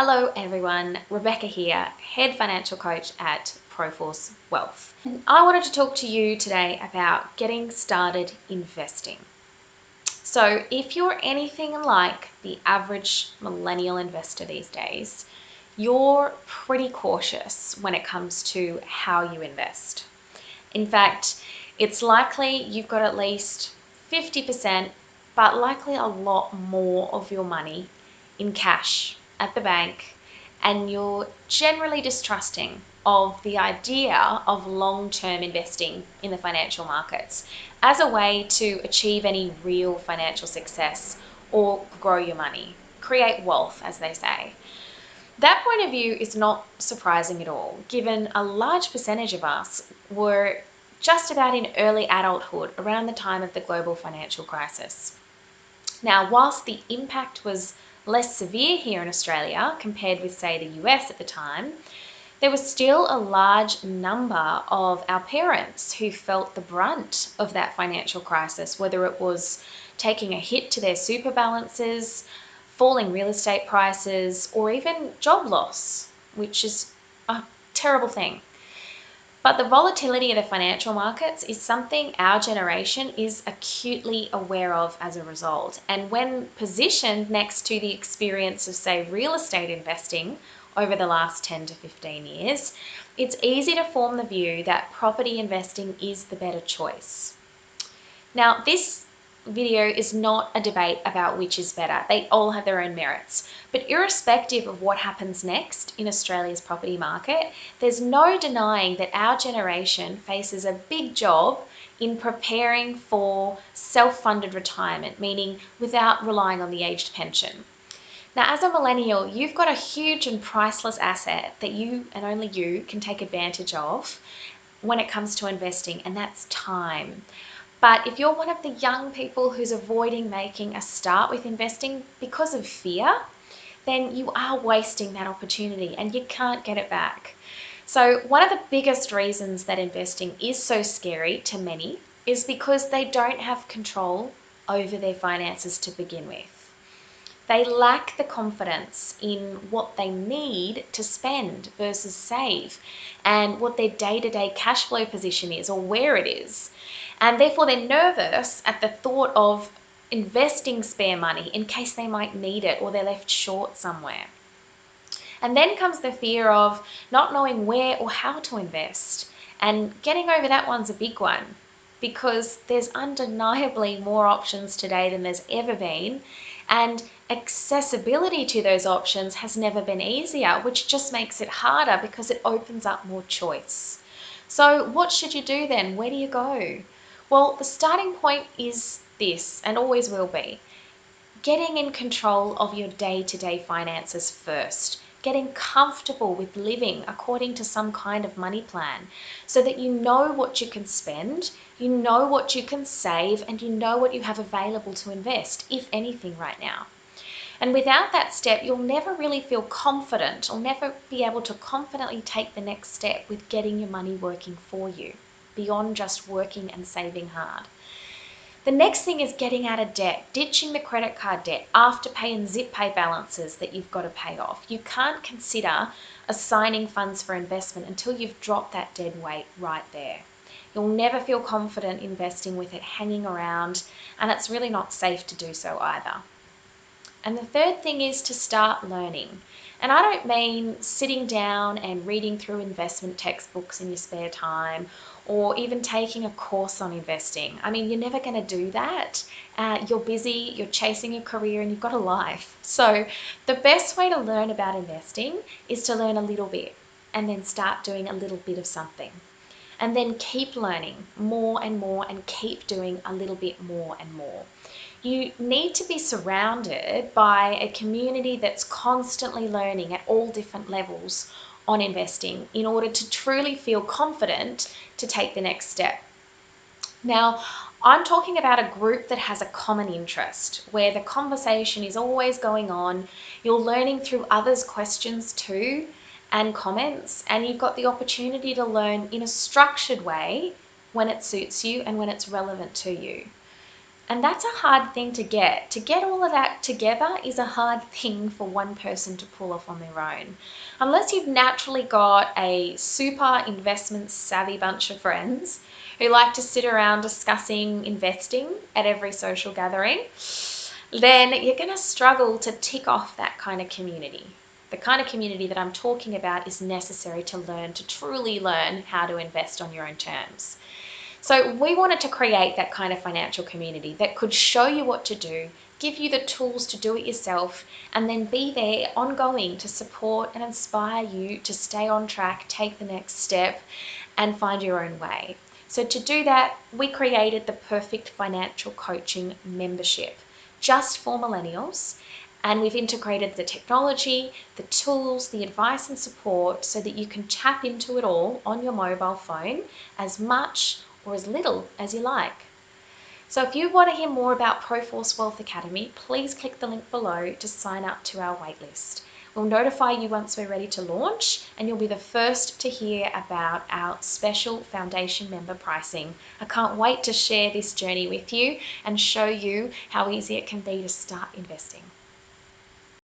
Hello everyone, Rebecca here, Head Financial Coach at Proforce Wealth. And I wanted to talk to you today about getting started investing. So if you're anything like the average millennial investor these days, you're pretty cautious when it comes to how you invest. In fact, it's likely you've got at least 50%, but likely a lot more of your money in cash at the bank, and you're generally distrusting of the idea of long-term investing in the financial markets as a way to achieve any real financial success or grow your money, create wealth, as they say. That point of view is not surprising at all, given a large percentage of us were just about in early adulthood around the time of the global financial crisis. Now, whilst the impact was less severe here in Australia compared with, say, the US at the time, there was still a large number of our parents who felt the brunt of that financial crisis, whether it was taking a hit to their super balances, falling real estate prices, or even job loss, which is a terrible thing. But the volatility of the financial markets is something our generation is acutely aware of as a result. And when positioned next to the experience of, say, real estate investing over the last 10 to 15 years, it's easy to form the view that property investing is the better choice. Now, this video is not a debate about which is better. They all have their own merits. But irrespective of what happens next in Australia's property market, there's no denying that our generation faces a big job in preparing for self-funded retirement, meaning without relying on the aged pension. Now, as a millennial, you've got a huge and priceless asset that you and only you can take advantage of when it comes to investing, and that's time. But if you're one of the young people who's avoiding making a start with investing because of fear, then you are wasting that opportunity and you can't get it back. So one of the biggest reasons that investing is so scary to many is because they don't have control over their finances to begin with. They lack the confidence in what they need to spend versus save, and what their day-to-day cash flow position is or where it is. And therefore they're nervous at the thought of investing spare money in case they might need it or they're left short somewhere. And then comes the fear of not knowing where or how to invest. And getting over that one's a big one, because there's undeniably more options today than there's ever been, and accessibility to those options has never been easier, which just makes it harder because it opens up more choice. So what should you do then? Where do you go? Well, the starting point is this, and always will be, getting in control of your day-to-day finances first. Getting comfortable with living according to some kind of money plan so that you know what you can spend, you know what you can save, and you know what you have available to invest, if anything, right now. And without that step, you'll never really feel confident or never be able to confidently take the next step with getting your money working for you, beyond just working and saving hard. The next thing is getting out of debt, ditching the credit card debt, Afterpay and ZipPay balances that you've got to pay off. You can't consider assigning funds for investment until you've dropped that dead weight right there. You'll never feel confident investing with it hanging around, and it's really not safe to do so either. And the third thing is to start learning. And I don't mean sitting down and reading through investment textbooks in your spare time, or even taking a course on investing. I mean, you're never going to do that. You're busy, you're chasing your career, and you've got a life. So the best way to learn about investing is to learn a little bit and then start doing a little bit of something. And then keep learning more and more and keep doing a little bit more and more. You need to be surrounded by a community that's constantly learning at all different levels on investing in order to truly feel confident to take the next step. Now, I'm talking about a group that has a common interest, where the conversation is always going on, you're learning through others' questions too, and comments, and you've got the opportunity to learn in a structured way when it suits you and when it's relevant to you. And that's a hard thing to get. To get all of that together is a hard thing for one person to pull off on their own. Unless you've naturally got a super investment savvy bunch of friends who like to sit around discussing investing at every social gathering, then you're going to struggle to tick off that kind of community. The kind of community that I'm talking about is necessary to truly learn how to invest on your own terms. So we wanted to create that kind of financial community that could show you what to do, give you the tools to do it yourself, and then be there ongoing to support and inspire you to stay on track, take the next step, and find your own way. So to do that, we created the Perfect Financial Coaching membership just for millennials. And we've integrated the technology, the tools, the advice and support so that you can tap into it all on your mobile phone as much or as little as you like. So if you want to hear more about Proforce Wealth Academy, please click the link below to sign up to our waitlist. We'll notify you once we're ready to launch, and you'll be the first to hear about our special foundation member pricing. I can't wait to share this journey with you and show you how easy it can be to start investing.